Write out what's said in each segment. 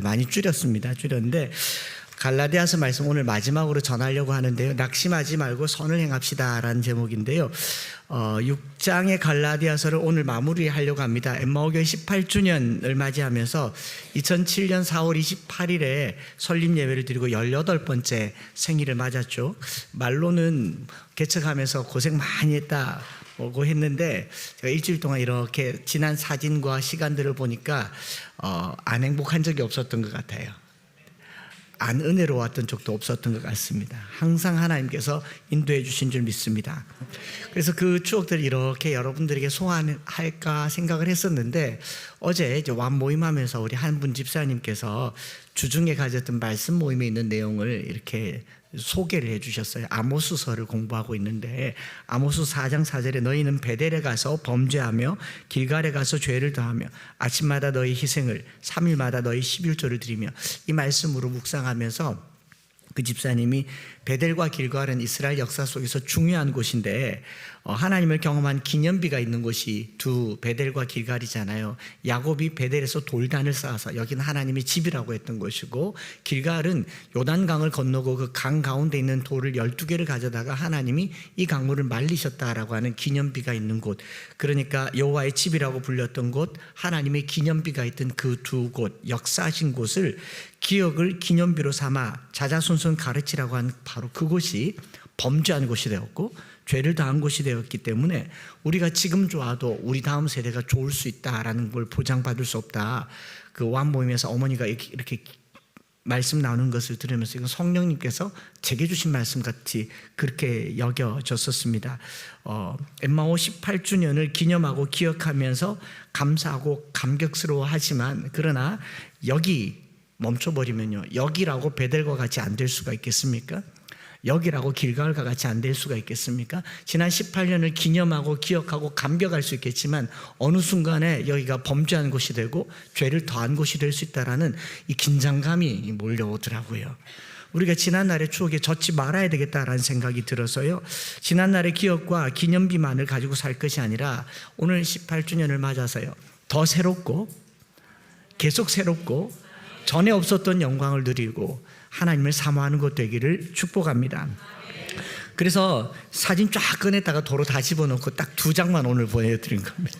많이 줄였는데 갈라디아서 말씀 오늘 마지막으로 전하려고 하는데요. 낙심하지 말고 선을 행합시다 라는 제목인데요. 6장의 갈라디아서를 오늘 마무리하려고 합니다. 엠마오교회 18주년을 맞이하면서 2007년 4월 28일에 설립 예배를 드리고 18번째 생일을 맞았죠. 말로는 개척하면서 고생 많이 했다고 했는데 제가 일주일 동안 이렇게 지난 사진과 시간들을 보니까 안 행복한 적이 없었던 것 같아요. 안 은혜로웠던 적도 없었던 것 같습니다. 항상 하나님께서 인도해 주신 줄 믿습니다. 그래서 그 추억들을 이렇게 여러분들에게 소환할까 생각을 했었는데 어제 이제 완 모임하면서 우리 한 분 집사님께서 주중에 가졌던 말씀 모임에 있는 내용을 이렇게 소개를 해 주셨어요. 아모스서를 공부하고 있는데 아모스 4장 4절에 너희는 베델에 가서 범죄하며 길갈에 가서 죄를 더하며 아침마다 너희 희생을 3일마다 너희 11조를 드리며 이 말씀으로 묵상하면서 그 집사님이 베델과 길갈은 이스라엘 역사 속에서 중요한 곳인데 하나님을 경험한 기념비가 있는 곳이 두 베델과 길갈이잖아요. 야곱이 베델에서 돌단을 쌓아서 여기는 하나님의 집이라고 했던 곳이고 길갈은 요단강을 건너고 그 강 가운데 있는 돌을 12개를 가져다가 하나님이 이 강물을 말리셨다라고 하는 기념비가 있는 곳, 그러니까 여호와의 집이라고 불렸던 곳, 하나님의 기념비가 있던 그 두 곳, 역사하신 곳을 기억을 기념비로 삼아 자자손손 가르치라고 한 바로 그곳이 범죄한 곳이 되었고 죄를 당한 곳이 되었기 때문에 우리가 지금 좋아도 우리 다음 세대가 좋을 수 있다라는 걸 보장받을 수 없다. 그 완 모임에서 어머니가 이렇게 말씀 나오는 것을 들으면서 이건 성령님께서 제게 주신 말씀 같이 그렇게 여겨졌었습니다. 엠마오 18주년을 기념하고 기억하면서 감사하고 감격스러워하지만 그러나 여기 멈춰버리면요, 여기라고 베델과 같이 안 될 수가 있겠습니까? 여기라고 길갈과 같이 안 될 수가 있겠습니까? 지난 18년을 기념하고 기억하고 감격할 수 있겠지만 어느 순간에 여기가 범죄한 곳이 되고 죄를 더한 곳이 될 수 있다라는 이 긴장감이 몰려오더라고요. 우리가 지난날의 추억에 젖지 말아야 되겠다라는 생각이 들어서요, 지난날의 기억과 기념비만을 가지고 살 것이 아니라 오늘 18주년을 맞아서요, 더 새롭고 계속 새롭고 전에 없었던 영광을 누리고 하나님을 사모하는 것 되기를 축복합니다. 그래서 사진 쫙 꺼냈다가 도로 다 집어넣고 딱 2장만 오늘 보여드린 겁니다.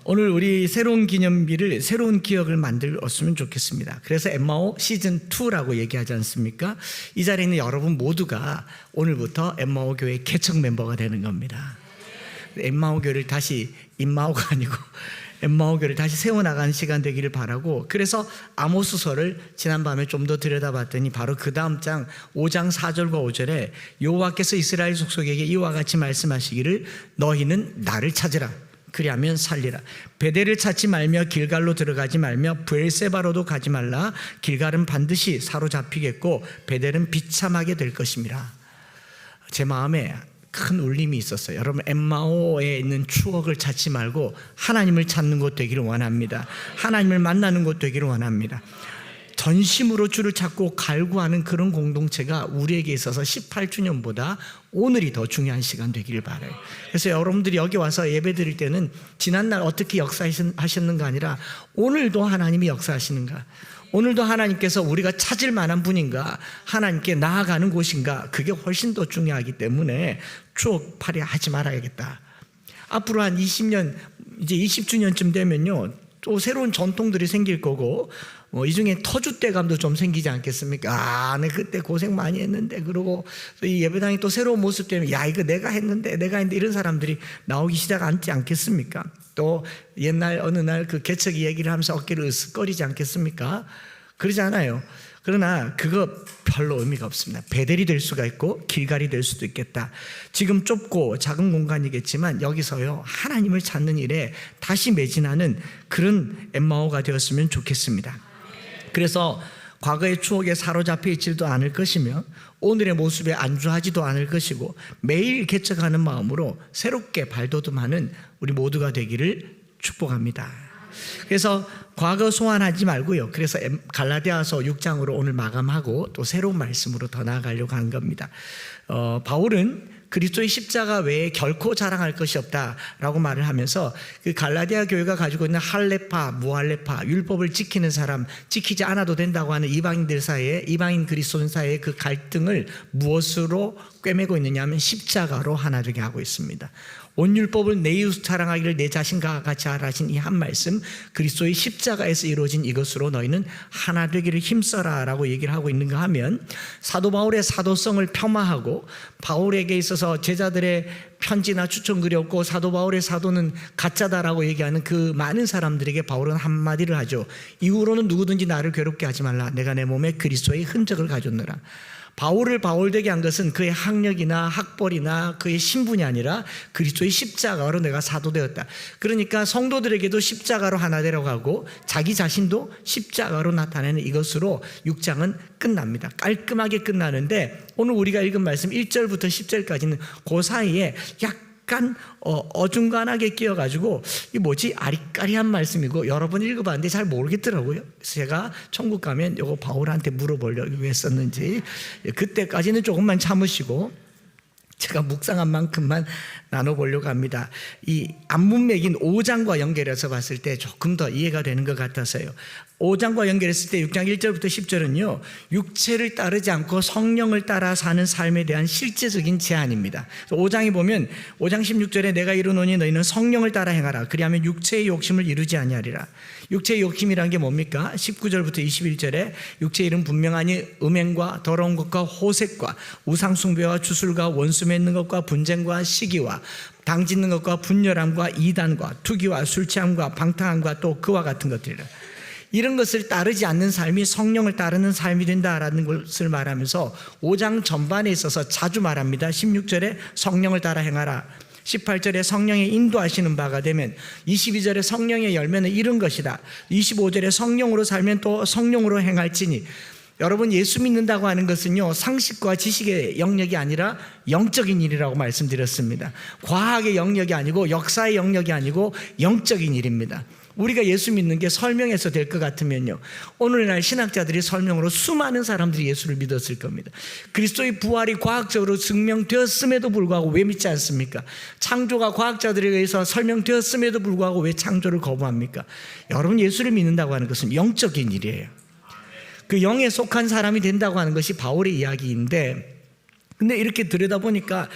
오늘 우리 새로운 기념비를, 새로운 기억을 만들었으면 좋겠습니다. 그래서 엠마오 시즌2라고 얘기하지 않습니까? 이 자리에 있는 여러분 모두가 오늘부터 엠마오 교회 개척 멤버가 되는 겁니다. 엠마오 교회를 다시 임마오가 아니고 엠마오 교회를 다시 세워나가는 시간 되기를 바라고, 그래서 아모스서를 지난밤에 좀 더 들여다봤더니 바로 그 다음 장 5장 4절과 5절에 여호와께서 이스라엘 족속에게 이와 같이 말씀하시기를 너희는 나를 찾으라 그리하면 살리라. 베델을 찾지 말며 길갈로 들어가지 말며 브엘세바로도 가지 말라. 길갈은 반드시 사로잡히겠고 베델은 비참하게 될 것임이라. 제 마음에 큰 울림이 있었어요. 여러분, 엠마오에 있는 추억을 찾지 말고 하나님을 찾는 것 되기를 원합니다. 하나님을 만나는 것 되기를 원합니다. 전심으로 주를 찾고 갈구하는 그런 공동체가 우리에게 있어서 18주년보다 오늘이 더 중요한 시간 되기를 바라요. 그래서 여러분들이 여기 와서 예배 드릴 때는 지난날 어떻게 역사하셨는가 아니라 오늘도 하나님이 역사하시는가, 오늘도 하나님께서 우리가 찾을 만한 분인가, 하나님께 나아가는 곳인가, 그게 훨씬 더 중요하기 때문에 추억팔이 하지 말아야겠다. 앞으로 한 20년, 이제 20주년쯤 되면요, 또 새로운 전통들이 생길 거고, 이 중에 터줏대감도 좀 생기지 않겠습니까? 내 그때 고생 많이 했는데, 그러고 이 예배당이 또 새로운 모습 되면 이거 내가 했는데 이런 사람들이 나오기 시작하지 않겠습니까? 또 옛날 어느 날 그 개척 이야기를 하면서 어깨를 으쓱거리지 않겠습니까? 그러지 않아요. 그러나 그거 별로 의미가 없습니다. 베델이 될 수가 있고 길갈이 될 수도 있겠다. 지금 좁고 작은 공간이겠지만 여기서요, 하나님을 찾는 일에 다시 매진하는 그런 엠마오가 되었으면 좋겠습니다. 그래서 과거의 추억에 사로잡혀 있지도 않을 것이며 오늘의 모습에 안주하지도 않을 것이고 매일 개척하는 마음으로 새롭게 발돋움하는 우리 모두가 되기를 축복합니다. 그래서 과거 소환하지 말고요, 그래서 갈라디아서 6장으로 오늘 마감하고 또 새로운 말씀으로 더 나아가려고 하는 겁니다. 바울은 그리스도의 십자가 외에 결코 자랑할 것이 없다라고 말을 하면서 그 갈라디아 교회가 가지고 있는 할례파, 무할례파, 율법을 지키는 사람, 지키지 않아도 된다고 하는 이방인들 사이에, 이방인 그리스도인 사이의 그 갈등을 무엇으로 꿰매고 있느냐 하면 십자가로 하나 되게 하고 있습니다. 온 율법을 내 이웃 사랑하기를 내 자신과 같이 하라신 이 한 말씀, 그리스도의 십자가에서 이루어진 이것으로 너희는 하나 되기를 힘써라 라고 얘기를 하고 있는가 하면, 사도 바울의 사도성을 폄하하고 바울에게 있어서 제자들의 편지나 추천글이 없고 사도 바울의 사도는 가짜다라고 얘기하는 그 많은 사람들에게 바울은 한마디를 하죠. 이후로는 누구든지 나를 괴롭게 하지 말라. 내가 내 몸에 그리스도의 흔적을 가졌노라. 바울을 바울되게 한 것은 그의 학력이나 학벌이나 그의 신분이 아니라 그리스도의 십자가로 내가 사도되었다. 그러니까 성도들에게도 십자가로 하나 되려고 자기 자신도 십자가로 나타내는 이것으로 6장은 끝납니다. 깔끔하게 끝나는데 오늘 우리가 읽은 말씀 1절부터 10절까지는 그 사이에 약간 어중간하게 끼어가지고 이 뭐지 아리까리한 말씀이고 여러 번 읽어봤는데 잘 모르겠더라고요. 제가 천국 가면 이거 바울한테 물어보려고 했었는지, 그때까지는 조금만 참으시고 제가 묵상한 만큼만 나눠보려고 합니다. 이 앞문맥인 5장과 연결해서 봤을 때 조금 더 이해가 되는 것 같아서요. 5장과 연결했을 때 6장 1절부터 10절은요, 육체를 따르지 않고 성령을 따라 사는 삶에 대한 실제적인 제안입니다. 5장에 보면 5장 16절에 내가 이루노니 너희는 성령을 따라 행하라. 그리하면 육체의 욕심을 이루지 아니하리라. 육체의 욕심이란 게 뭡니까? 19절부터 21절에 육체의 일은 분명하니 음행과 더러운 것과 호색과 우상숭배와 주술과 원수 맺는 것과 분쟁과 시기와 당짓는 것과 분열함과 이단과 투기와 술취함과 방탕함과 또 그와 같은 것들이라. 이런 것을 따르지 않는 삶이 성령을 따르는 삶이 된다라는 것을 말하면서 5장 전반에 있어서 자주 말합니다. 16절에 성령을 따라 행하라. 18절에 성령의 인도하시는 바가 되면, 22절에 성령의 열매는 이런 것이다. 25절에 성령으로 살면 또 성령으로 행할지니. 여러분, 예수 믿는다고 하는 것은요, 상식과 지식의 영역이 아니라 영적인 일이라고 말씀드렸습니다. 과학의 영역이 아니고 역사의 영역이 아니고 영적인 일입니다. 우리가 예수 믿는 게 설명해서 될 것 같으면요, 오늘날 신학자들이 설명으로 수많은 사람들이 예수를 믿었을 겁니다. 그리스도의 부활이 과학적으로 증명되었음에도 불구하고 왜 믿지 않습니까? 창조가 과학자들에 의해서 설명되었음에도 불구하고 왜 창조를 거부합니까? 여러분, 예수를 믿는다고 하는 것은 영적인 일이에요. 그 영에 속한 사람이 된다고 하는 것이 바울의 이야기인데, 근데 이렇게 들여다보니까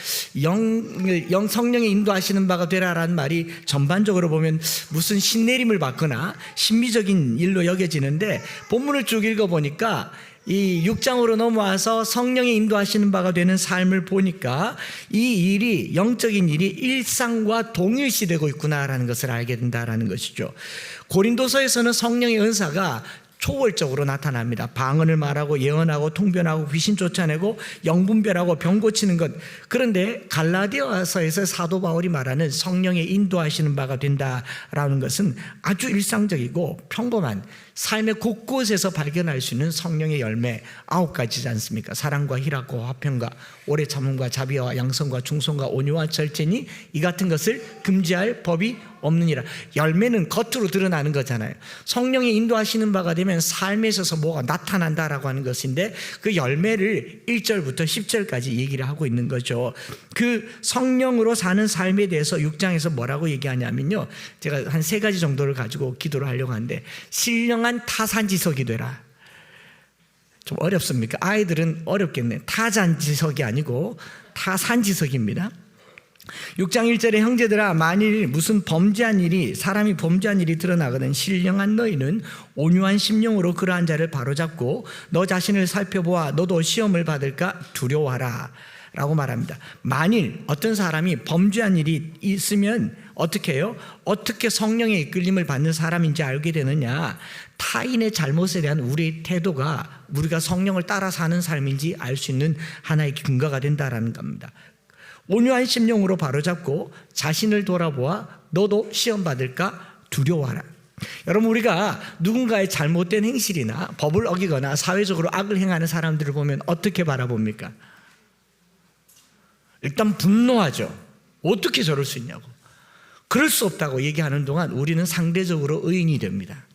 성령의 인도하시는 바가 되라라는 말이 전반적으로 보면 무슨 신내림을 받거나 신비적인 일로 여겨지는데, 본문을 쭉 읽어보니까 이 6장으로 넘어와서 성령의 인도하시는 바가 되는 삶을 보니까 이 일이, 영적인 일이 일상과 동일시되고 있구나라는 것을 알게 된다라는 것이죠. 고린도서에서는 성령의 은사가 초월적으로 나타납니다. 방언을 말하고 예언하고 통변하고 귀신 쫓아내고 영분별하고 병 고치는 것. 그런데 갈라디아서에서 사도 바울이 말하는 성령의 인도하시는 바가 된다라는 것은 아주 일상적이고 평범한 삶의 곳곳에서 발견할 수 있는 성령의 열매 9가지지 않습니까? 사랑과 희락과 화평과 오래 참음과 자비와 양성과 충성과 온유와 절제니 이 같은 것을 금지할 법이 없느니라. 열매는 겉으로 드러나는 거잖아요. 성령이 인도하시는 바가 되면 삶에 있어서 뭐가 나타난다라고 하는 것인데, 그 열매를 1절부터 10절까지 얘기를 하고 있는 거죠. 그 성령으로 사는 삶에 대해서 6장에서 뭐라고 얘기하냐면요, 제가 한 3가지 정도를 가지고 기도를 하려고 하는데, 신령한 타산지석이 되라. 좀 어렵습니까? 아이들은 어렵겠네. 타잔지석이 아니고 타산지석입니다. 6장 1절에 형제들아, 만일 무슨 사람이 범죄한 일이 드러나거든 신령한 너희는 온유한 심령으로 그러한 자를 바로잡고 너 자신을 살펴보아 너도 시험을 받을까 두려워하라 라고 말합니다. 만일 어떤 사람이 범죄한 일이 있으면 어떻게 해요? 어떻게 성령의 이끌림을 받는 사람인지 알게 되느냐? 타인의 잘못에 대한 우리의 태도가 우리가 성령을 따라 사는 삶인지 알 수 있는 하나의 근거가 된다라는 겁니다. 온유한 심령으로 바로잡고 자신을 돌아보아 너도 시험 받을까 두려워하라. 여러분, 우리가 누군가의 잘못된 행실이나 법을 어기거나 사회적으로 악을 행하는 사람들을 보면 어떻게 바라봅니까? 일단 분노하죠. 어떻게 저럴 수 있냐고. 그럴 수 없다고 얘기하는 동안 우리는 상대적으로 의인이 됩니다.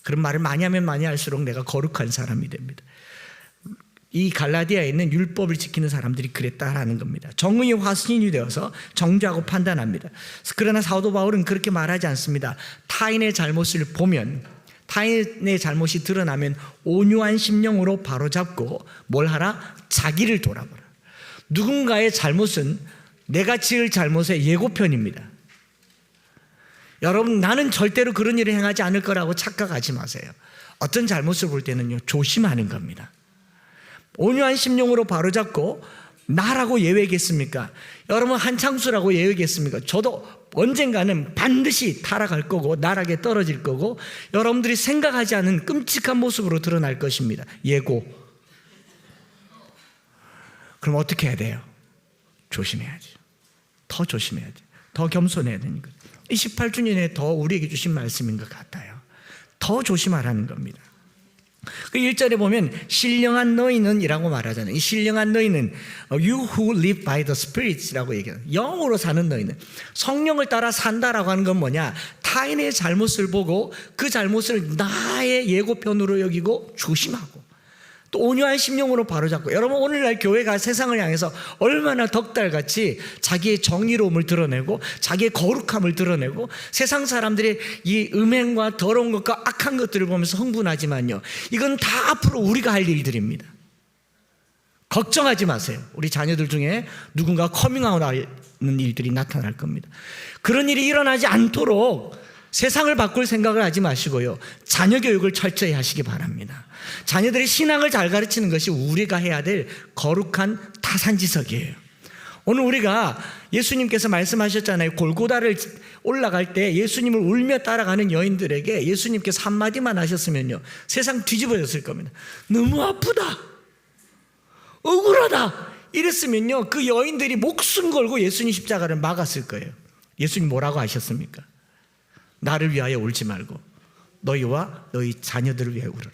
그런 말을 많이 하면 많이 할수록 내가 거룩한 사람이 됩니다. 이 갈라디아에 있는 율법을 지키는 사람들이 그랬다라는 겁니다. 정의의 화신이 되어서 정죄하고 판단합니다. 그러나 사도 바울은 그렇게 말하지 않습니다. 타인의 잘못을 보면, 타인의 잘못이 드러나면 온유한 심령으로 바로잡고 뭘 하라? 자기를 돌아보라. 누군가의 잘못은 내가 지을 잘못의 예고편입니다. 여러분, 나는 절대로 그런 일을 행하지 않을 거라고 착각하지 마세요. 어떤 잘못을 볼 때는요, 조심하는 겁니다. 온유한 심령으로 바로잡고 나라고 예외겠습니까? 여러분, 한창수라고 예외겠습니까? 저도 언젠가는 반드시 타락할 거고 나락에 떨어질 거고 여러분들이 생각하지 않은 끔찍한 모습으로 드러날 것입니다. 예고. 그럼 어떻게 해야 돼요? 조심해야지. 더 조심해야지. 더 겸손해야 되니까. 이 18주년에 더 우리에게 주신 말씀인 것 같아요. 더 조심하라는 겁니다. 그 1절에 보면 신령한 너희는 이라고 말하잖아요. 이 신령한 너희는 You who live by the Spirit이라고 얘기해요. 영으로 사는 너희는. 성령을 따라 산다라고 하는 건 뭐냐? 타인의 잘못을 보고 그 잘못을 나의 예고편으로 여기고 조심하고 또 온유한 심령으로 바로잡고. 여러분, 오늘날 교회가 세상을 향해서 얼마나 덕달같이 자기의 정의로움을 드러내고 자기의 거룩함을 드러내고 세상 사람들의 이 음행과 더러운 것과 악한 것들을 보면서 흥분하지만요, 이건 다 앞으로 우리가 할 일들입니다. 걱정하지 마세요. 우리 자녀들 중에 누군가 커밍아웃하는 일들이 나타날 겁니다. 그런 일이 일어나지 않도록 세상을 바꿀 생각을 하지 마시고요, 자녀 교육을 철저히 하시기 바랍니다. 자녀들이 신앙을 잘 가르치는 것이 우리가 해야 될 거룩한 타산지석이에요. 오늘 우리가 예수님께서 말씀하셨잖아요. 골고다를 올라갈 때 예수님을 울며 따라가는 여인들에게 예수님께서 한마디만 하셨으면요, 세상 뒤집어졌을 겁니다. 너무 아프다, 억울하다 이랬으면요, 그 여인들이 목숨 걸고 예수님 십자가를 막았을 거예요. 예수님 뭐라고 하셨습니까? 나를 위하여 울지 말고 너희와 너희 자녀들을 위하여 울어라.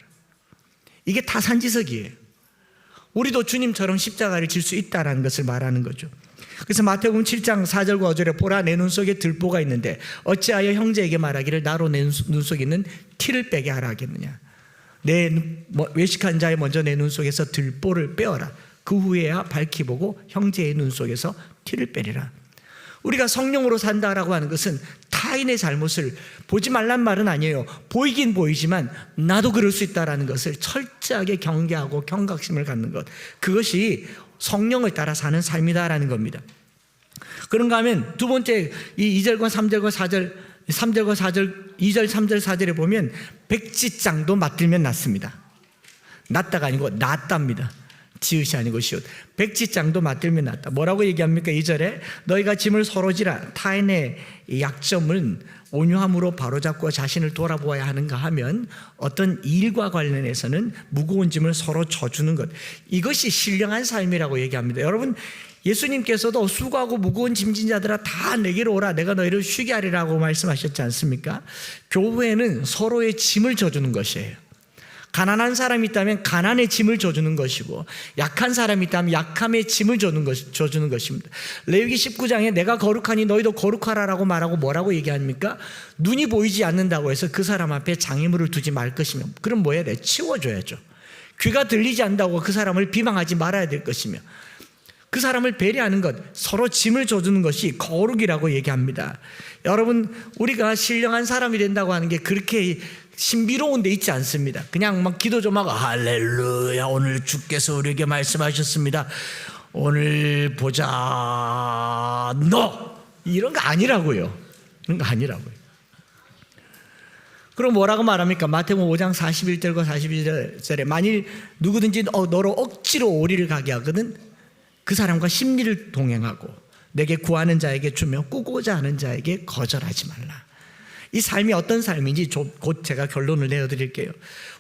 이게 타산지석이에요. 우리도 주님처럼 십자가를 질 수 있다는 것을 말하는 거죠. 그래서 마태복음 7장 4절과 5절에 보라, 내 눈 속에 들보가 있는데 어찌하여 형제에게 말하기를 나로 내 눈 속에 있는 티를 빼게 하라 하겠느냐. 외식한 자의 먼저 내 눈 속에서 들보를 빼어라. 그 후에야 밝히 보고 형제의 눈 속에서 티를 빼리라. 우리가 성령으로 산다라고 하는 것은 타인의 잘못을 보지 말란 말은 아니에요. 보이긴 보이지만 나도 그럴 수 있다라는 것을 철저하게 경계하고 경각심을 갖는 것, 그것이 성령을 따라 사는 삶이다라는 겁니다. 그런가 하면 두 번째, 이 2절과 3절과 4절, 3절과 4절, 2절, 3절, 4절에 보면 백지장도 맞들면 낫습니다. 낫다가 아니고 낫답니다. 지읒이 아니고 시읒. 백지장도 맞들면 낫다. 뭐라고 얘기합니까? 2절에 너희가 짐을 서로 지라. 타인의 약점은 온유함으로 바로잡고 자신을 돌아보아야 하는가 하면 어떤 일과 관련해서는 무거운 짐을 서로 져주는 것, 이것이 신령한 삶이라고 얘기합니다. 여러분, 예수님께서도 수고하고 무거운 짐진 자들아 다 내게로 오라, 내가 너희를 쉬게 하리라고 말씀하셨지 않습니까? 교회는 서로의 짐을 져주는 것이에요. 가난한 사람이 있다면 가난의 짐을 져주는 것이고, 약한 사람이 있다면 약함의 짐을 져주는 것입니다. 레위기 19장에 내가 거룩하니 너희도 거룩하라라고 말하고 뭐라고 얘기합니까? 눈이 보이지 않는다고 해서 그 사람 앞에 장애물을 두지 말 것이며, 그럼 뭐 해야 돼? 치워줘야죠. 귀가 들리지 않는다고 그 사람을 비방하지 말아야 될 것이며, 그 사람을 배려하는 것, 서로 짐을 져주는 것이 거룩이라고 얘기합니다. 여러분, 우리가 신령한 사람이 된다고 하는 게 그렇게 신비로운 데 있지 않습니다. 그냥 막 기도 좀 하고 할렐루야, 오늘 주께서 우리에게 말씀하셨습니다, 오늘 보자 너, 이런 거 아니라고요. 이런 거 아니라고요. 그럼 뭐라고 말합니까? 마태복음 5장 41절과 42절에 만일 누구든지 너로 억지로 오리를 가게 하거든 그 사람과 심리를 동행하고 내게 구하는 자에게 주며 꾸고자 하는 자에게 거절하지 말라. 이 삶이 어떤 삶인지 곧 제가 결론을 내어드릴게요.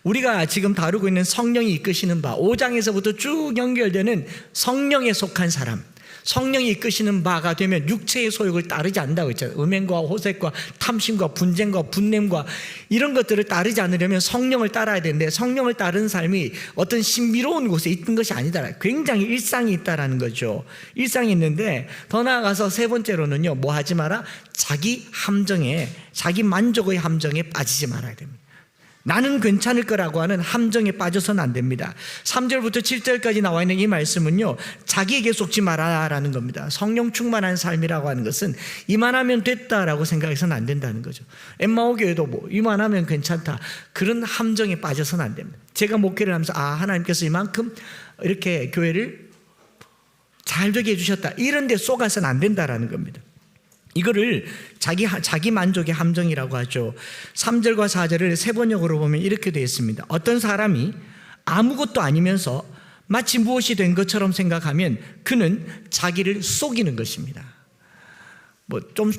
우리가 지금 다루고 있는 성령이 이끄시는 바, 5장에서부터 쭉 연결되는 성령에 속한 사람, 성령이 이끄시는 바가 되면 육체의 소욕을 따르지 않는다고 했잖아요. 음행과 호색과 탐심과 분쟁과 분냄과 이런 것들을 따르지 않으려면 성령을 따라야 되는데, 성령을 따르는 삶이 어떤 신비로운 곳에 있는 것이 아니다. 굉장히 일상이 있다라는 거죠. 일상이 있는데, 더 나아가서 세 번째로는요, 뭐 하지 마라? 자기 함정에, 자기 만족의 함정에 빠지지 말아야 됩니다. 나는 괜찮을 거라고 하는 함정에 빠져서는 안 됩니다. 3절부터 7절까지 나와 있는 이 말씀은요, 자기에게 속지 마라라는 겁니다. 성령 충만한 삶이라고 하는 것은 이만하면 됐다라고 생각해서는 안 된다는 거죠. 엠마오 교회도 뭐 이만하면 괜찮다, 그런 함정에 빠져서는 안 됩니다. 제가 목회를 하면서 하나님께서 이만큼 이렇게 교회를 잘 되게 해주셨다, 이런 데 속아서는 안 된다라는 겁니다. 이거를 자기 만족의 함정이라고 하죠. 3절과 4절을 세번역으로 보면 이렇게 되어 있습니다. 어떤 사람이 아무것도 아니면서 마치 무엇이 된 것처럼 생각하면 그는 자기를 속이는 것입니다. 뭐 좀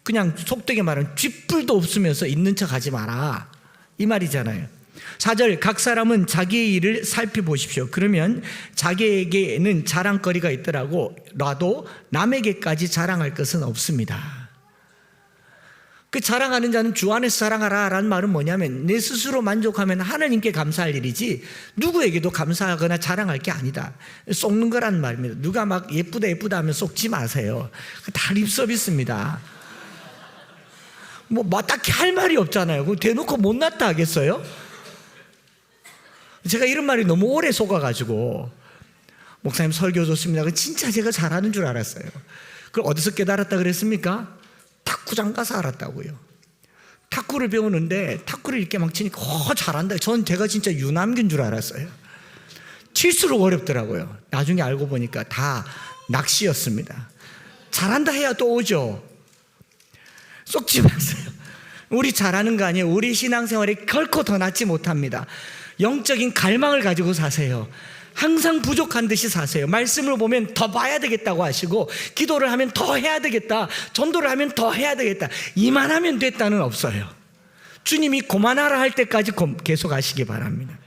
그냥 속되게 말하면 쥐뿔도 없으면서 있는 척 하지 마라, 이 말이잖아요. 4절, 각 사람은 자기의 일을 살펴보십시오. 그러면 자기에게는 자랑거리가 있더라고 놔도 남에게까지 자랑할 것은 없습니다. 그 자랑하는 자는 주 안에서 자랑하라 라는 말은 뭐냐면, 내 스스로 만족하면 하나님께 감사할 일이지 누구에게도 감사하거나 자랑할 게 아니다, 속는 거란 말입니다. 누가 막 예쁘다 예쁘다 하면 속지 마세요. 다 립서비스입니다. 뭐 딱히 할 말이 없잖아요. 그럼 대놓고 못났다 하겠어요? 제가 이런 말이 너무 오래 속아가지고, 목사님 설교 좋습니다, 진짜 제가 잘하는 줄 알았어요. 그걸 어디서 깨달았다 그랬습니까? 탁구장 가서 알았다고요. 탁구를 배우는데 탁구를 이렇게 막 치니까 잘한다. 전 제가 진짜 유남기인 줄 알았어요. 칠수록 어렵더라고요. 나중에 알고 보니까 다 낚시였습니다. 잘한다 해야 또 오죠. 속지 마세요. 우리 잘하는 거 아니에요. 우리 신앙생활이 결코 더 낫지 못합니다. 영적인 갈망을 가지고 사세요. 항상 부족한 듯이 사세요. 말씀을 보면 더 봐야 되겠다고 하시고, 기도를 하면 더 해야 되겠다, 전도를 하면 더 해야 되겠다, 이만하면 됐다는 없어요. 주님이 그만하라 할 때까지 계속 하시기 바랍니다.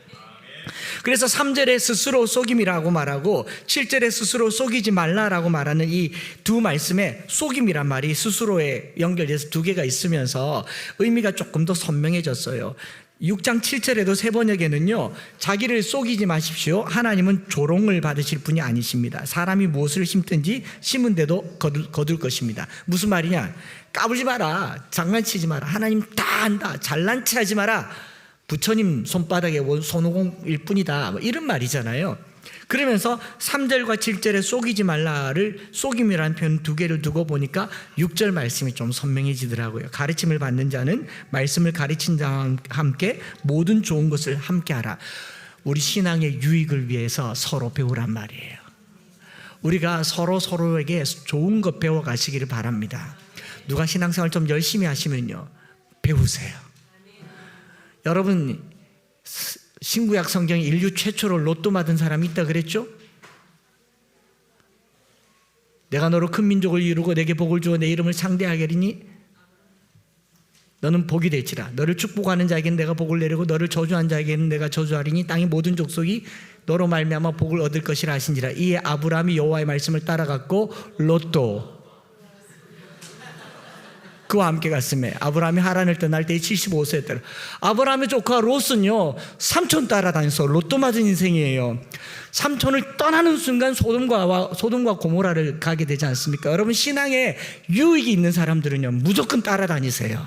그래서 3절에 스스로 속임이라고 말하고 7절에 스스로 속이지 말라라고 말하는 이 두 말씀에 속임이란 말이 스스로에 연결돼서 두 개가 있으면서 의미가 조금 더 선명해졌어요. 6장 7절에도 세번역에는요, 자기를 속이지 마십시오, 하나님은 조롱을 받으실 분이 아니십니다. 사람이 무엇을 심든지 심은 대로 거둘 것입니다. 무슨 말이냐? 까불지 마라, 장난치지 마라, 하나님 다 안다, 잘난 체 하지 마라, 부처님 손바닥에 손오공일 뿐이다, 뭐 이런 말이잖아요. 그러면서 3절과 7절에 속이지 말라를 속임이라는 표현 두 개를 두고 보니까 6절 말씀이 좀 선명해지더라고요. 가르침을 받는 자는 말씀을 가르친 자와 함께 모든 좋은 것을 함께 하라. 우리 신앙의 유익을 위해서 서로 배우란 말이에요. 우리가 서로에게 좋은 것 배워 가시기를 바랍니다. 누가 신앙생활 좀 열심히 하시면요, 배우세요. 여러분, 신구약 성경에 인류 최초로 로또 맞은 사람이 있다 그랬죠? 내가 너로 큰 민족을 이루고 내게 복을 주어 내 이름을 창대하게 하리니 너는 복이 될지라. 너를 축복하는 자에게는 내가 복을 내리고 너를 저주하는 자에게는 내가 저주하리니 땅의 모든 족속이 너로 말미암아 복을 얻을 것이라 하신지라. 이에 아브라함이 여호와의 말씀을 따라갔고 로또 그와 함께 갔음에 아브라함이 하란을 떠날 때에 75세였더라. 아브라함의 조카 롯은요, 삼촌 따라다녀서 로또 맞은 인생이에요. 삼촌을 떠나는 순간 소돔과 고모라를 가게 되지 않습니까? 여러분, 신앙에 유익이 있는 사람들은요, 무조건 따라다니세요.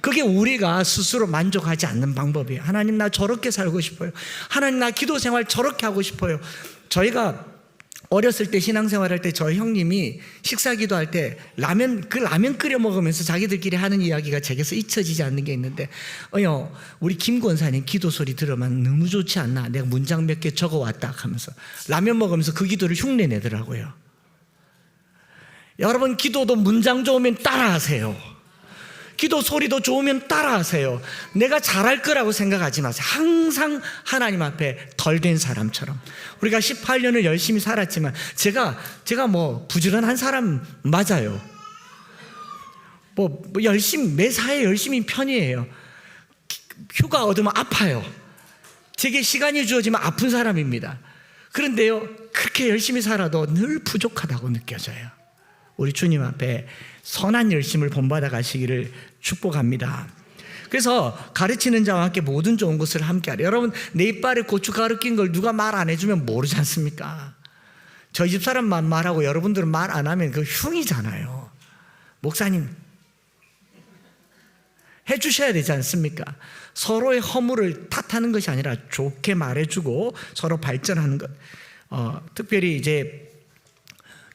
그게 우리가 스스로 만족하지 않는 방법이에요. 하나님, 나 저렇게 살고 싶어요. 하나님, 나 기도 생활 저렇게 하고 싶어요. 저희가 어렸을 때 신앙생활할 때 저희 형님이 식사 기도할 때 라면 끓여 먹으면서 자기들끼리 하는 이야기가 제게서 잊혀지지 않는 게 있는데, 우리 김 권사님 기도 소리 들으면 너무 좋지 않나, 내가 문장 몇 개 적어왔다 하면서 라면 먹으면서 그 기도를 흉내내더라고요. 여러분, 기도도 문장 좋으면 따라하세요. 기도 소리도 좋으면 따라하세요. 내가 잘할 거라고 생각하지 마세요. 항상 하나님 앞에 덜 된 사람처럼. 우리가 18년을 열심히 살았지만 제가 뭐 부지런한 사람 맞아요. 뭐 열심히 매사에 열심히 편이에요. 휴가 얻으면 아파요. 제게 시간이 주어지면 아픈 사람입니다. 그런데요, 그렇게 열심히 살아도 늘 부족하다고 느껴져요. 우리 주님 앞에 선한 열심을 본받아 가시기를 축복합니다. 그래서 가르치는 자와 함께 모든 좋은 것을 함께 하라. 여러분, 내 이빨에 고춧가루 낀 걸 누가 말 안 해주면 모르지 않습니까? 저희 집 사람만 말하고 여러분들은 말 안 하면 그 흉이잖아요. 목사님, 해주셔야 되지 않습니까? 서로의 허물을 탓하는 것이 아니라 좋게 말해주고 서로 발전하는 것. 특별히 이제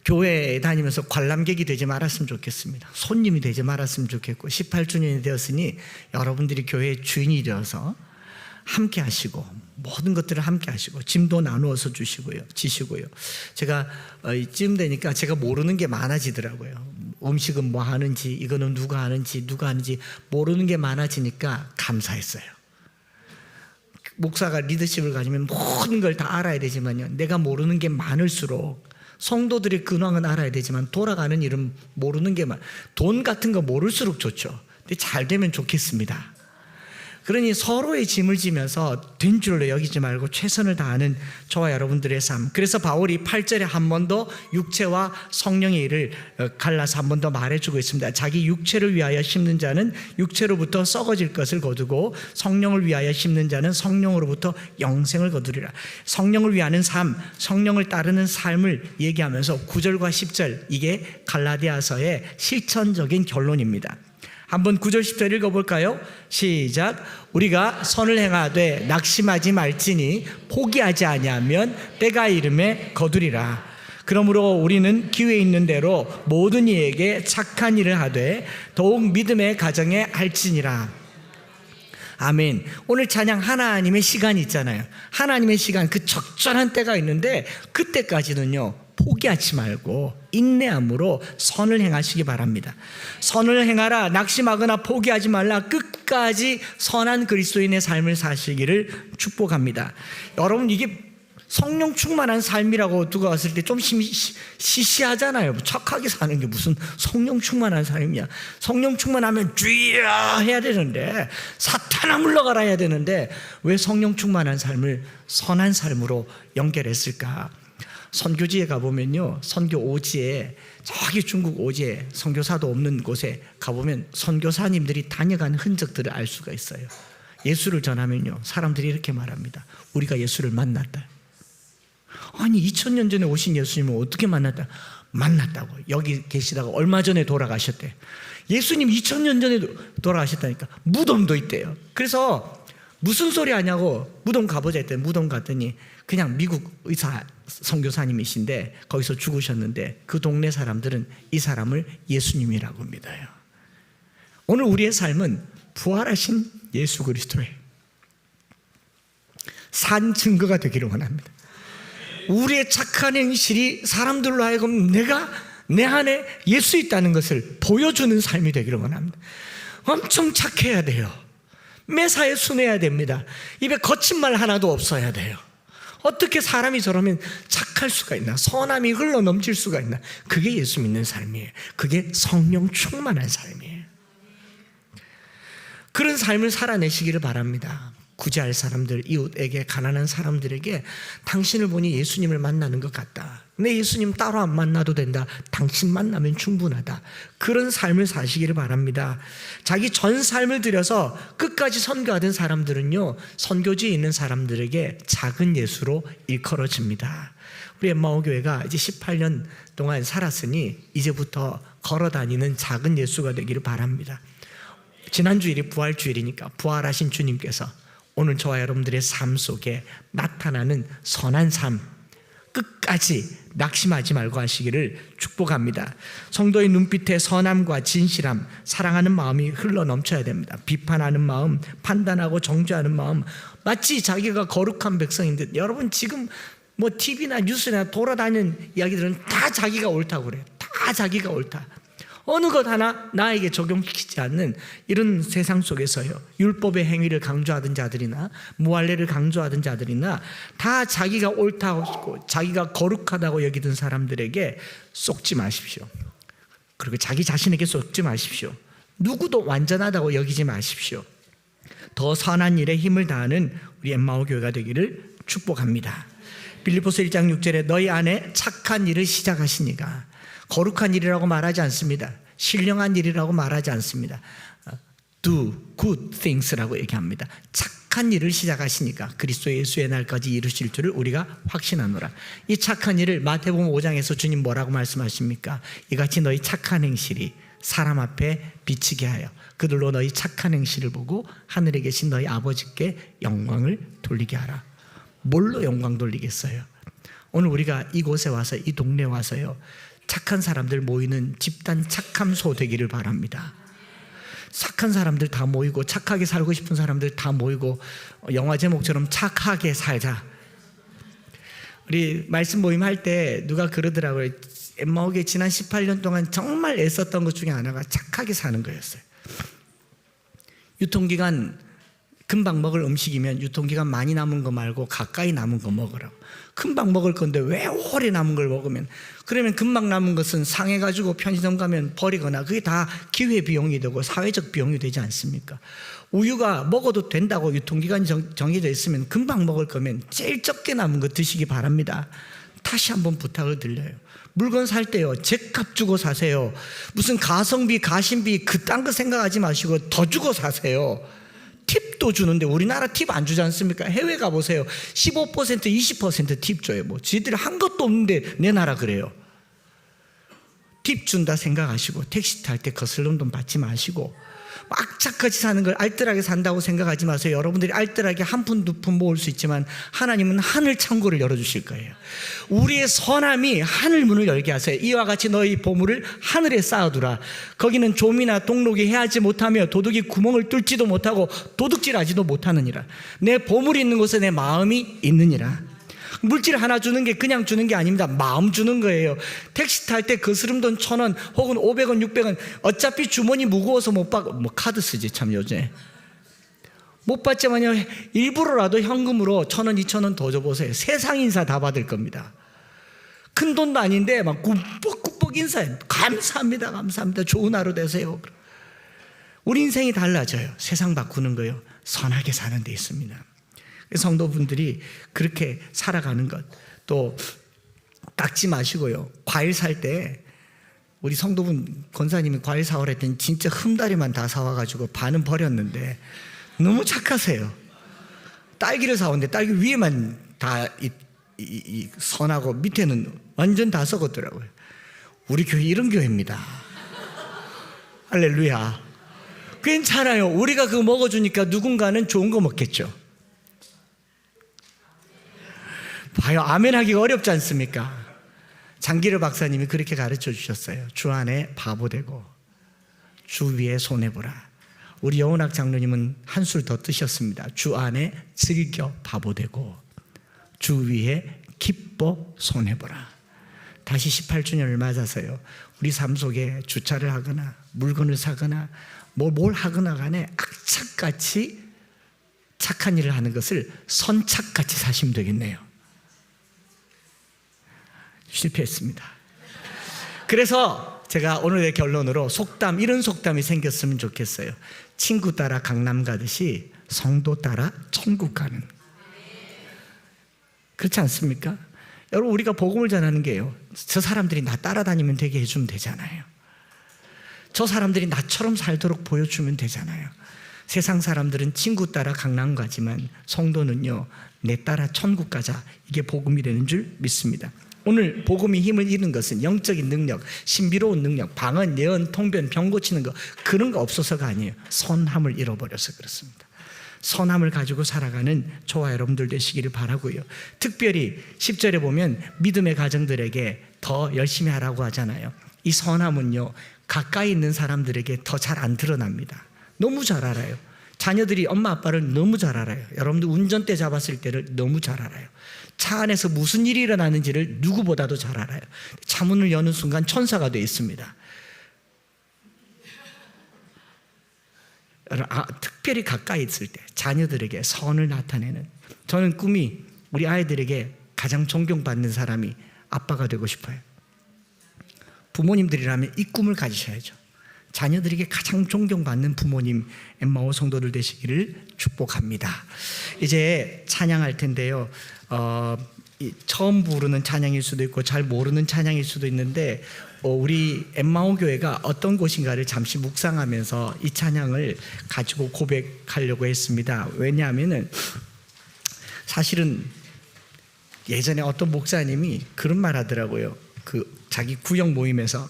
교회에 다니면서 관람객이 되지 말았으면 좋겠습니다. 손님이 되지 말았으면 좋겠고, 18주년이 되었으니 여러분들이 교회의 주인이 되어서 함께 하시고 모든 것들을 함께 하시고 짐도 나누어서 지시고요. 제가 이쯤 되니까 제가 모르는 게 많아지더라고요. 음식은 뭐 하는지, 이거는 누가 하는지 모르는 게 많아지니까 감사했어요. 목사가 리더십을 가지면 모든 걸 다 알아야 되지만요, 내가 모르는 게 많을수록, 성도들의 근황은 알아야 되지만 돌아가는 일은 모르는 게 돈 같은 거 모를수록 좋죠. 근데 잘 되면 좋겠습니다. 그러니 서로의 짐을 지면서 된 줄로 여기지 말고 최선을 다하는 저와 여러분들의 삶. 그래서 바울이 8절에 한 번 더 육체와 성령의 일을 갈라서 한 번 더 말해주고 있습니다. 자기 육체를 위하여 심는 자는 육체로부터 썩어질 것을 거두고 성령을 위하여 심는 자는 성령으로부터 영생을 거두리라. 성령을 위하는 삶, 성령을 따르는 삶을 얘기하면서 9절과 10절, 이게 갈라디아서의 실천적인 결론입니다. 한번 9절 10절 읽어볼까요? 시작. 우리가 선을 행하되 낙심하지 말지니 포기하지 아니하면 때가 이름에 거두리라. 그러므로 우리는 기회 있는 대로 모든 이에게 착한 일을 하되 더욱 믿음의 가정에 할지니라. 아멘. 오늘 찬양 하나님의 시간이 있잖아요. 하나님의 시간, 그 적절한 때가 있는데 그때까지는요, 포기하지 말고 인내함으로 선을 행하시기 바랍니다. 선을 행하라. 낙심하거나 포기하지 말라. 끝까지 선한 그리스도인의 삶을 사시기를 축복합니다. 여러분, 이게 성령 충만한 삶이라고 누가 왔을 때 좀 시시하잖아요. 착하게 사는 게 무슨 성령 충만한 삶이야. 성령 충만하면 주여 해야 되는데, 사탄아 물러가라 해야 되는데, 왜 성령 충만한 삶을 선한 삶으로 연결했을까? 선교지에 가보면요, 선교 오지에, 저기 중국 오지에 선교사도 없는 곳에 가보면 선교사님들이 다녀간 흔적들을 알 수가 있어요. 예수를 전하면요, 사람들이 이렇게 말합니다. 우리가 예수를 만났다. 아니, 2000년 전에 오신 예수님을 어떻게 만났다? 만났다고. 여기 계시다가 얼마 전에 돌아가셨대. 예수님 2000년 전에 돌아가셨다니까. 무덤도 있대요. 그래서 무슨 소리 하냐고 무덤 가보자 했더니, 무덤 갔더니 그냥 미국 의사 선교사님이신데 거기서 죽으셨는데, 그 동네 사람들은 이 사람을 예수님이라고 믿어요. 오늘 우리의 삶은 부활하신 예수 그리스도의 산 증거가 되기를 원합니다. 우리의 착한 행실이 사람들로 하여금 내가 내 안에 예수 있다는 것을 보여주는 삶이 되기를 원합니다. 엄청 착해야 돼요. 매사에 순해야 됩니다. 입에 거친 말 하나도 없어야 돼요. 어떻게 사람이 저러면 착할 수가 있나? 선함이 흘러 넘칠 수가 있나? 그게 예수 믿는 삶이에요. 그게 성령 충만한 삶이에요. 그런 삶을 살아내시기를 바랍니다. 구제할 사람들, 이웃에게, 가난한 사람들에게 당신을 보니 예수님을 만나는 것 같다. 내 예수님 따로 안 만나도 된다. 당신 만나면 충분하다. 그런 삶을 사시기를 바랍니다. 자기 전 삶을 들여서 끝까지 선교하던 사람들은요, 선교지에 있는 사람들에게 작은 예수로 일컬어집니다. 우리 엠마오 교회가 이제 18년 동안 살았으니 이제부터 걸어다니는 작은 예수가 되기를 바랍니다. 지난 주일이 부활주일이니까 부활하신 주님께서 오늘 저와 여러분들의 삶 속에 나타나는 선한 삶, 끝까지 낙심하지 말고 하시기를 축복합니다. 성도의 눈빛에 선함과 진실함, 사랑하는 마음이 흘러 넘쳐야 됩니다. 비판하는 마음, 판단하고 정죄하는 마음, 마치 자기가 거룩한 백성인데, 여러분 지금 뭐 TV나 뉴스나 돌아다니는 이야기들은 다 자기가 옳다고 그래요. 다 자기가 옳다. 어느 것 하나 나에게 적용시키지 않는 이런 세상 속에서요, 율법의 행위를 강조하던 자들이나 무할례를 강조하던 자들이나 다 자기가 옳다고, 자기가 거룩하다고 여기던 사람들에게 속지 마십시오. 그리고 자기 자신에게 속지 마십시오. 누구도 완전하다고 여기지 마십시오. 더 선한 일에 힘을 다하는 우리 엠마오 교회가 되기를 축복합니다. 빌립보서 1장 6절에 너희 안에 착한 일을 시작하시니가, 거룩한 일이라고 말하지 않습니다. 신령한 일이라고 말하지 않습니다. Do good things라고 얘기합니다. 착한 일을 시작하시니까 그리스도 예수의 날까지 이루실 줄을 우리가 확신하노라. 이 착한 일을 마태복음 5장에서 주님 뭐라고 말씀하십니까? 이같이 너희 착한 행실이 사람 앞에 비치게 하여 그들로 너희 착한 행실을 보고 하늘에 계신 너희 아버지께 영광을 돌리게 하라. 뭘로 영광 돌리겠어요? 오늘 우리가 이곳에 와서, 이 동네에 와서요, 착한 사람들 모이는 집단 착함소 되기를 바랍니다. 착한 사람들 다 모이고 착하게 살고 싶은 사람들 다 모이고 영화 제목처럼 착하게 살자. 우리 말씀 모임 할 때 누가 그러더라고요. 엠마오교회 지난 18년 동안 정말 애썼던 것 중에 하나가 착하게 사는 거였어요. 유통기간 금방 먹을 음식이면 유통기간 많이 남은 거 말고 가까이 남은 거 먹으라고. 금방 먹을 건데 왜 오래 남은 걸 먹으면, 그러면 금방 남은 것은 상해가지고 편의점 가면 버리거나 그게 다 기회비용이 되고 사회적 비용이 되지 않습니까? 우유가 먹어도 된다고 유통기간이 정해져 있으면 금방 먹을 거면 제일 적게 남은 거 드시기 바랍니다. 다시 한번 부탁을 드려요. 물건 살 때요, 제값 주고 사세요. 무슨 가성비, 가심비 그딴 거 생각하지 마시고 더 주고 사세요. 팁도 주는데 우리나라 팁 안 주지 않습니까? 해외 가보세요. 15%, 20% 팁 줘요. 뭐 지들이 한 것도 없는데 내 나라 그래요. 팁 준다 생각하시고 택시 탈 때 거슬린 돈 받지 마시고 악착같이 사는 걸 알뜰하게 산다고 생각하지 마세요. 여러분들이 알뜰하게 한 푼, 두 푼 모을 수 있지만 하나님은 하늘 창고를 열어주실 거예요. 우리의 선함이 하늘 문을 열게 하세요. 이와 같이 너희 보물을 하늘에 쌓아두라. 거기는 좀이나 동록이 해하지 못하며 도둑이 구멍을 뚫지도 못하고 도둑질하지도 못하느니라. 내 보물이 있는 곳에 내 마음이 있느니라. 물질 하나 주는 게 그냥 주는 게 아닙니다. 마음 주는 거예요. 택시 탈 때 거스름 돈 1,000원 혹은 500원, 600원 어차피 주머니 무거워서 못 받고, 뭐 카드 쓰지 참 요즘에. 못 받지만요, 일부러라도 현금으로 1,000원, 2,000원 더 줘보세요. 세상 인사 다 받을 겁니다. 큰 돈도 아닌데 막 꾸벅꾸벅 인사해. 감사합니다, 감사합니다. 좋은 하루 되세요. 우리 인생이 달라져요. 세상 바꾸는 거요, 선하게 사는 데 있습니다. 성도분들이 그렇게 살아가는 것, 또 닦지 마시고요. 과일 살 때 우리 성도분 권사님이 과일 사오라 했더니 진짜 흠다리만 다 사와가지고 반은 버렸는데 너무 착하세요. 딸기를 사오는데 딸기 위에만 다 선하고 밑에는 완전 다 썩었더라고요. 우리 교회 이런 교회입니다. 할렐루야. 괜찮아요. 우리가 그거 먹어주니까 누군가는 좋은 거 먹겠죠. 봐요, 아멘 하기가 어렵지 않습니까? 장기르 박사님이 그렇게 가르쳐 주셨어요. 주 안에 바보 되고 주 위에 손해보라. 우리 여운학 장로님은 한술 더 뜨셨습니다. 주 안에 즐겨 바보 되고 주 위에 기뻐 손해보라. 다시 18주년을 맞아서요, 우리 삶 속에 주차를 하거나 물건을 사거나 뭘 하거나 간에 악착같이 착한 일을 하는 것을 선착같이 사시면 되겠네요. 실패했습니다. 그래서 제가 오늘의 결론으로 속담, 이런 속담이 생겼으면 좋겠어요. 친구 따라 강남 가듯이 성도 따라 천국 가는. 그렇지 않습니까? 여러분, 우리가 복음을 전하는 게요, 저 사람들이 나 따라다니면 되게 해주면 되잖아요. 저 사람들이 나처럼 살도록 보여주면 되잖아요. 세상 사람들은 친구 따라 강남 가지만 성도는요, 내 따라 천국 가자. 이게 복음이 되는 줄 믿습니다. 오늘 복음이 힘을 잃은 것은 영적인 능력, 신비로운 능력, 방언, 예언, 통변, 병 고치는 거, 그런 거 없어서가 아니에요. 선함을 잃어버려서 그렇습니다. 선함을 가지고 살아가는 저와 여러분들 되시기를 바라고요. 특별히 10절에 보면 믿음의 가정들에게 더 열심히 하라고 하잖아요. 이 선함은요, 가까이 있는 사람들에게 더 잘 안 드러납니다. 너무 잘 알아요. 자녀들이 엄마 아빠를 너무 잘 알아요. 여러분들 운전대 잡았을 때를 너무 잘 알아요. 차 안에서 무슨 일이 일어나는지를 누구보다도 잘 알아요. 차문을 여는 순간 천사가 되어 있습니다. 특별히 가까이 있을 때 자녀들에게 선을 나타내는, 저는 꿈이 우리 아이들에게 가장 존경받는 사람이 아빠가 되고 싶어요. 부모님들이라면 이 꿈을 가지셔야죠. 자녀들에게 가장 존경받는 부모님, 엠마오 성도들 되시기를 축복합니다. 이제 찬양할 텐데요, 처음 부르는 찬양일 수도 있고 잘 모르는 찬양일 수도 있는데, 우리 엠마오 교회가 어떤 곳인가를 잠시 묵상하면서 이 찬양을 가지고 고백하려고 했습니다. 왜냐하면 사실은 예전에 어떤 목사님이 그런 말 하더라고요. 자기 구역 모임에서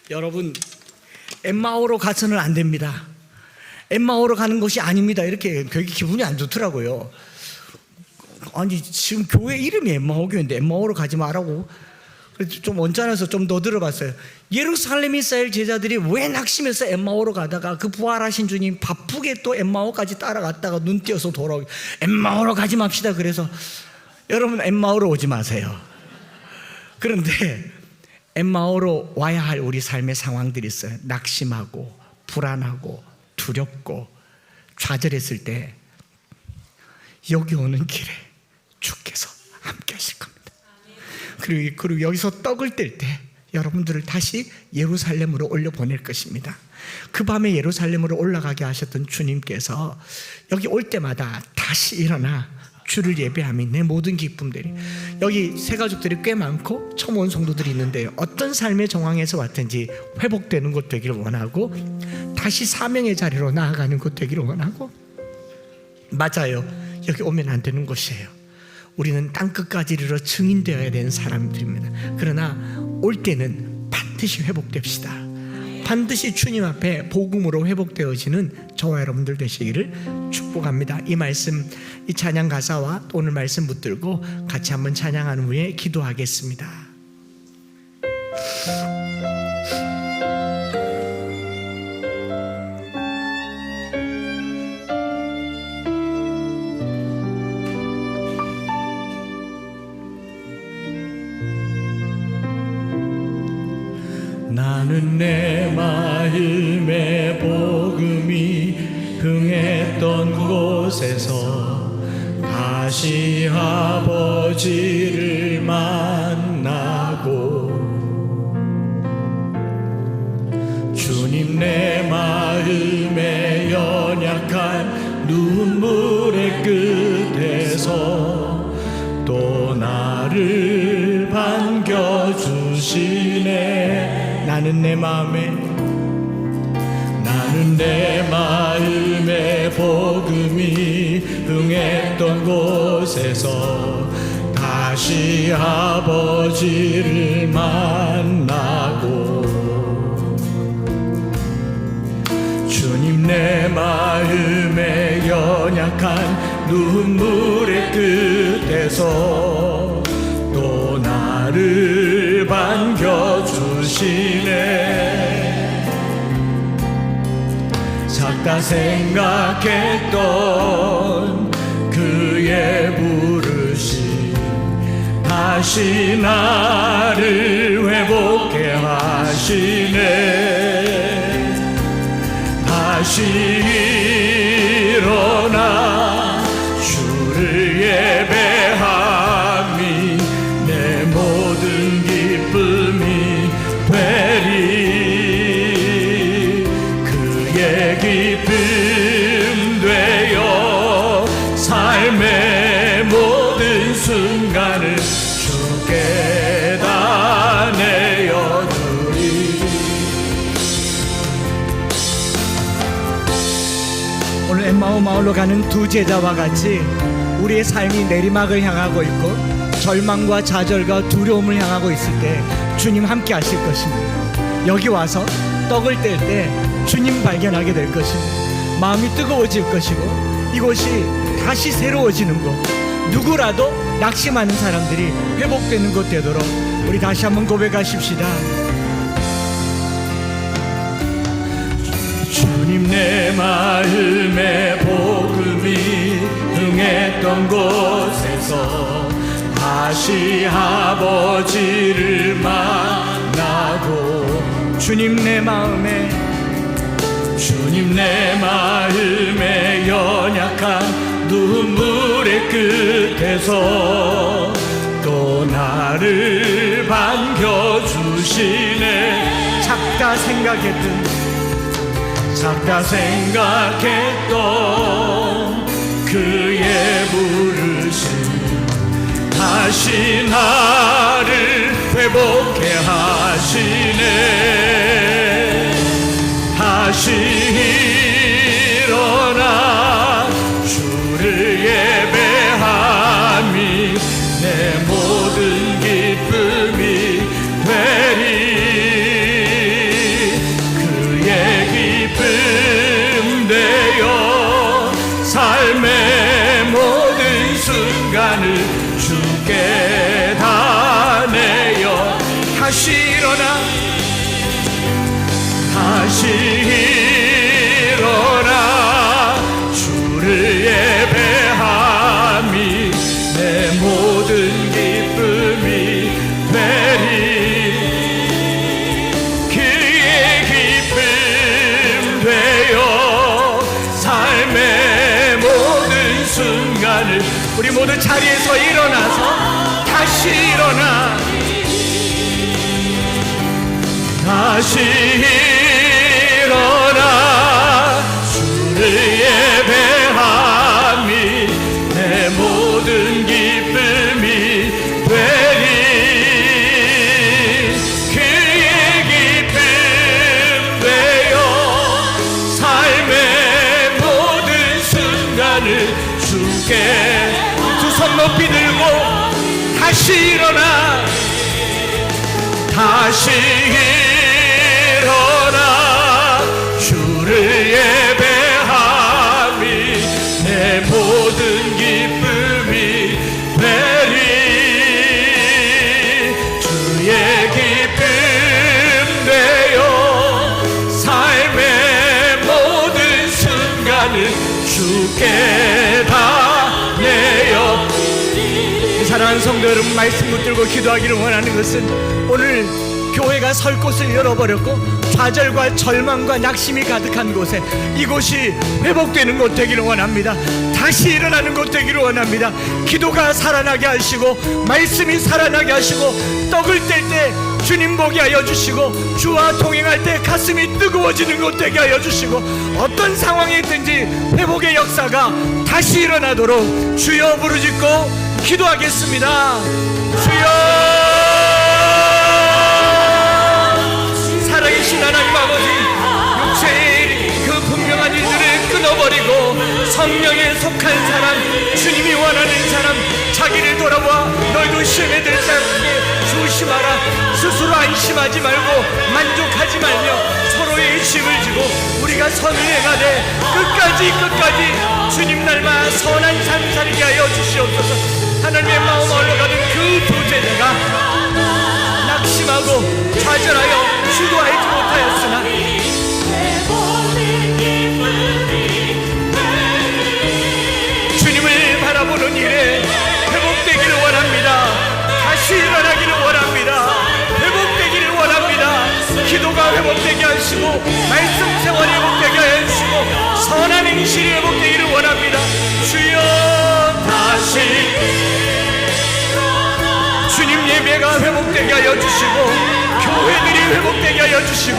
여러분, 엠마오로 가서는 안 됩니다. 엠마오로 가는 것이 아닙니다. 이렇게 되게 기분이 안 좋더라고요. 아니, 지금 교회 이름이 엠마오 교회인데 엠마오로 가지 말라고. 그래서 좀 언짢아서 좀 더 들어봤어요. 예루살렘 이스라엘 제자들이 왜 낙심해서 엠마오로 가다가 그 부활하신 주님 바쁘게 또 엠마오까지 따라갔다가 눈 띄어서 돌아오고, 엠마오로 가지 맙시다. 그래서 여러분, 엠마오로 오지 마세요. 그런데 엠마오로 와야 할 우리 삶의 상황들이 있어요. 낙심하고 불안하고 두렵고 좌절했을 때 여기 오는 길에 주께서 함께 하실 겁니다. 그리고 여기서 떡을 뗄 때 여러분들을 다시 예루살렘으로 올려보낼 것입니다. 그 밤에 예루살렘으로 올라가게 하셨던 주님께서 여기 올 때마다 다시 일어나 주를 예배함이 내 모든 기쁨들이, 여기 새 가족들이 꽤 많고 처음 온 성도들이 있는데요, 어떤 삶의 정황에서 왔든지 회복되는 것 되기를 원하고 다시 사명의 자리로 나아가는 것 되기를 원하고, 맞아요, 여기 오면 안 되는 곳이에요. 우리는 땅끝까지 이르러 증인되어야 되는 사람들입니다. 그러나 올 때는 반드시 회복됩시다. 반드시 주님 앞에 복음으로 회복되어지는 저와 여러분들 되시기를 축복합니다. 이 말씀, 이 찬양 가사와 오늘 말씀 붙들고 같이 한번 찬양한 후에 기도하겠습니다. 나는 내 마음의 복음이 흥했던 곳에서 다시 아버지를 만나고, 주님 내 마음의 연약한 눈물의 끝에서 또 나를 반겨주시네. 나는 내 마음의 복음이 흥했던 곳에서 다시 아버지를 만나고, 주님 내 마음의 연약한 눈물의 끝에서 또 나를 반겨주시네. 작다 생각했던 그의 부르심 다시 나를 회복해 하시네. 다시 일어나 주를 예배함이 내 모든 기쁨이 되리. 그의 기쁨 되어 삶의 모든 순간을 주께 다 내어주리. 오늘 엠마오 마을로 가는 두 제자와 같이 우리의 삶이 내리막을 향하고 있고 절망과 좌절과 두려움을 향하고 있을 때 주님 함께 하실 것입니다. 여기 와서 떡을 뗄 때 주님 발견하게 될 것입니다. 마음이 뜨거워질 것이고 이곳이 다시 새로워지는 곳, 누구라도 낙심하는 사람들이 회복되는 곳 되도록 우리 다시 한번 고백하십시다. 주님 내 마음의 복음이 흥했던 곳에서 다시 아버지를 만나고, 주님 내 마음의 연약한 눈물의 끝에서 또 나를 반겨주시네. 작다 생각했던 그의 부르심 다시 나를 회복해 하시네. 다시 일어나 주를 예배함이 내 모든 기쁨이 되리. 다시 일어나 다시 일어나 주를 예배함이 내 모든 기쁨이 되리 그의 기쁨 되어 삶의 모든 순간을 우리 모두 자리에서 일어나서 다시 일어나 다시 일어나 주를 예배함이 내 모든 기쁨이 되리 그의 기쁨 되어 삶의 모든 순간을 주께 두 손 높이 들고 다시 일어나 다시 일어나 주를 예배함이 내 모든 기쁨이 되리 주의 기쁨 되어 삶의 모든 순간을 주께 다 내어 사랑하는 성도 여러분, 말씀 붙들고 기도하기를 원하는 것은 오늘 교회가 설 곳을 열어버렸고 좌절과 절망과 낙심이 가득한 곳에 이곳이 회복되는 곳 되기를 원합니다. 다시 일어나는 곳 되기를 원합니다. 기도가 살아나게 하시고 말씀이 살아나게 하시고 떡을 뗄 때 주님 보게 하여 주시고 주와 동행할 때 가슴이 뜨거워지는 곳 되게 하여 주시고 어떤 상황에 있든지 회복의 역사가 다시 일어나도록 주여 부르짖고 기도하겠습니다. 주여, 살아계신 하나님 아버지, 육체의 그 분명한 일들을 끊어버리고 성령에 속한 사람, 주님이 원하는 사람, 자기를 돌아봐 너희도 시험에 들 자에게 조심하라. 스스로 안심하지 말고 만족하지 말며 서로의 짐을 지고 우리가 선을 행하되 끝까지 주님 닮아 선한 삶 살게 하여 주시옵소서. 하나님의 마음 올라가는 그 두 제자가 낙심하고 좌절하여 기도하지 못하였으나 주님을 바라보는 일에 회복되기를 원합니다. 다시 일어나기를 원합니다. 회복되기를 원합니다. 기도가 회복되게 하시고 말씀 생활이 회복되게 하시고 선한 행실이 회복되기를 원합니다. 주여, 다시 주님 예배가 회복되게 하여 주시고 교회들이 회복되게 하여 주시고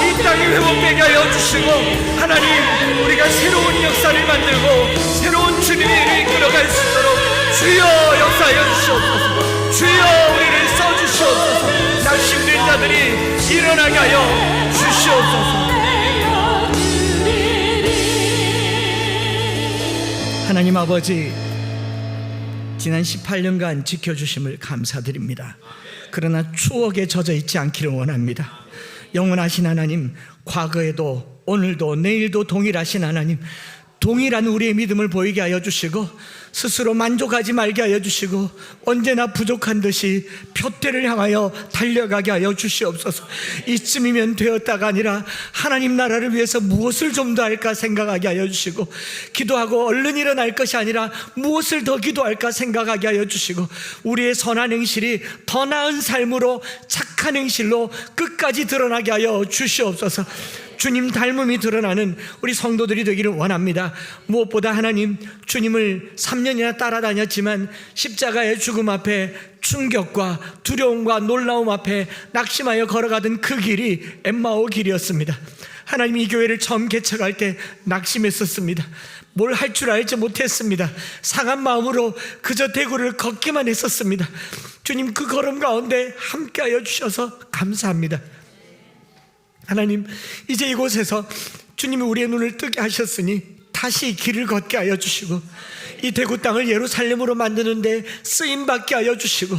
이 땅이 회복되게 하여 주시고 하나님, 우리가 새로운 역사를 만들고 새로운 주님의 일을 이끌어갈 수 있도록 주여 역사하여 주시옵소서. 주여 우리를 써주시옵소서. 낙심된 자들이 일어나게 하여 주시옵소서. 하나님 아버지, 지난 18년간 지켜주심을 감사드립니다. 그러나 추억에 젖어 있지 않기를 원합니다. 영원하신 하나님, 과거에도 오늘도 내일도 동일하신 하나님, 동일한 우리의 믿음을 보이게 하여 주시고 스스로 만족하지 말게 하여 주시고 언제나 부족한 듯이 표대를 향하여 달려가게 하여 주시옵소서. 이쯤이면 되었다가 아니라 하나님 나라를 위해서 무엇을 좀 더 할까 생각하게 하여 주시고 기도하고 얼른 일어날 것이 아니라 무엇을 더 기도할까 생각하게 하여 주시고 우리의 선한 행실이 더 나은 삶으로 착한 행실로 끝까지 드러나게 하여 주시옵소서. 주님 닮음이 드러나는 우리 성도들이 되기를 원합니다. 무엇보다 하나님, 주님을 3년이나 따라다녔지만 십자가의 죽음 앞에 충격과 두려움과 놀라움 앞에 낙심하여 걸어가던 그 길이 엠마오 길이었습니다. 하나님, 이 교회를 처음 개척할 때 낙심했었습니다. 뭘 할 줄 알지 못했습니다. 상한 마음으로 그저 대구를 걷기만 했었습니다. 주님, 그 걸음 가운데 함께하여 주셔서 감사합니다. 하나님, 이제 이곳에서 주님이 우리의 눈을 뜨게 하셨으니 다시 길을 걷게 하여 주시고 이 대구 땅을 예루살렘으로 만드는데 쓰임받게 하여 주시고,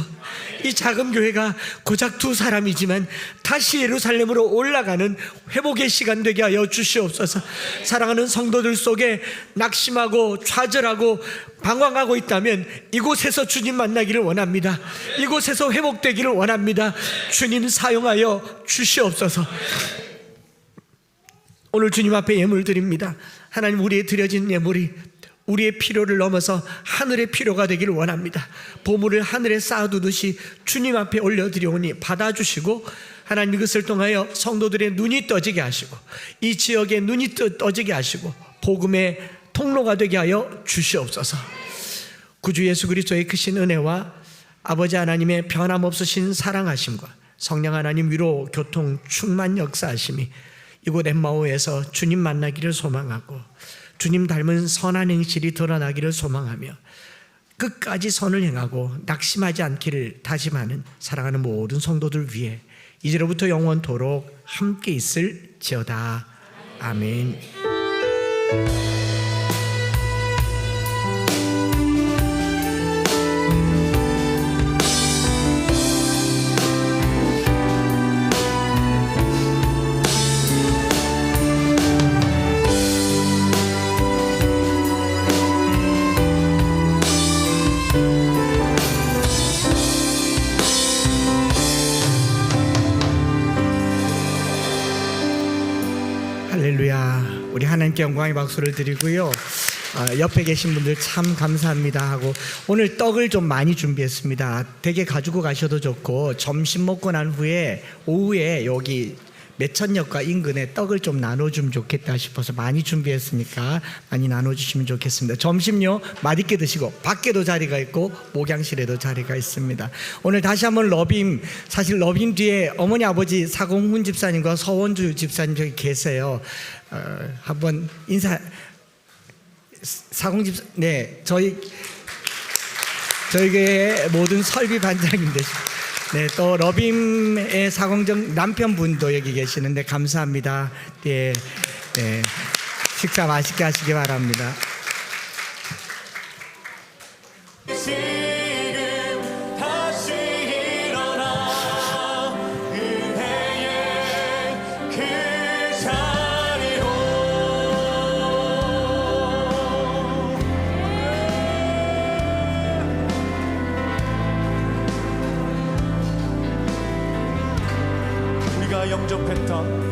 이 작은 교회가 고작 2사람이지만 다시 예루살렘으로 올라가는 회복의 시간 되게 하여 주시옵소서. 사랑하는 성도들 속에 낙심하고 좌절하고 방황하고 있다면 이곳에서 주님 만나기를 원합니다. 이곳에서 회복되기를 원합니다. 주님 사용하여 주시옵소서. 오늘 주님 앞에 예물 드립니다. 하나님, 우리의 드려진 예물이 우리의 필요를 넘어서 하늘의 필요가 되기를 원합니다. 보물을 하늘에 쌓아두듯이 주님 앞에 올려드려오니 받아주시고, 하나님 이것을 통하여 성도들의 눈이 떠지게 하시고, 이 지역의 눈이 떠지게 하시고, 복음의 통로가 되게 하여 주시옵소서. 구주 예수 그리스도의 크신 은혜와 아버지 하나님의 변함없으신 사랑하심과 성령 하나님 위로 교통 충만 역사하심이 이곳 엠마오에서 주님 만나기를 소망하고, 주님 닮은 선한 행실이 드러나기를 소망하며, 끝까지 선을 행하고 낙심하지 않기를 다짐하는 사랑하는 모든 성도들 위해 이제로부터 영원토록 함께 있을지어다. 아멘. 할렐루야. 우리 하나님께 영광의 박수를 드리고요. 옆에 계신 분들 참 감사합니다 하고, 오늘 떡을 좀 많이 준비했습니다. 댁에 가지고 가셔도 좋고, 점심 먹고 난 후에 오후에 여기 매천역과 인근에 떡을 좀 나눠주면 좋겠다 싶어서 많이 준비했으니까 많이 나눠주시면 좋겠습니다. 점심요 맛있게 드시고, 밖에도 자리가 있고 목양실에도 자리가 있습니다. 오늘 다시 한번 러빔, 사실 러빔 뒤에 어머니 아버지 사공훈 집사님과 서원주 집사님 저기 계세요. 한번 인사. 사공 집사, 네, 저희 교회 모든 설비 반장님들, 네, 또 러빔의 사공정 남편분도 여기 계시는데 감사합니다. 네, 네, 식사 맛있게 하시기 바랍니다. 지금 다시 일어나 은혜의 그 자리로 우리가 영접했던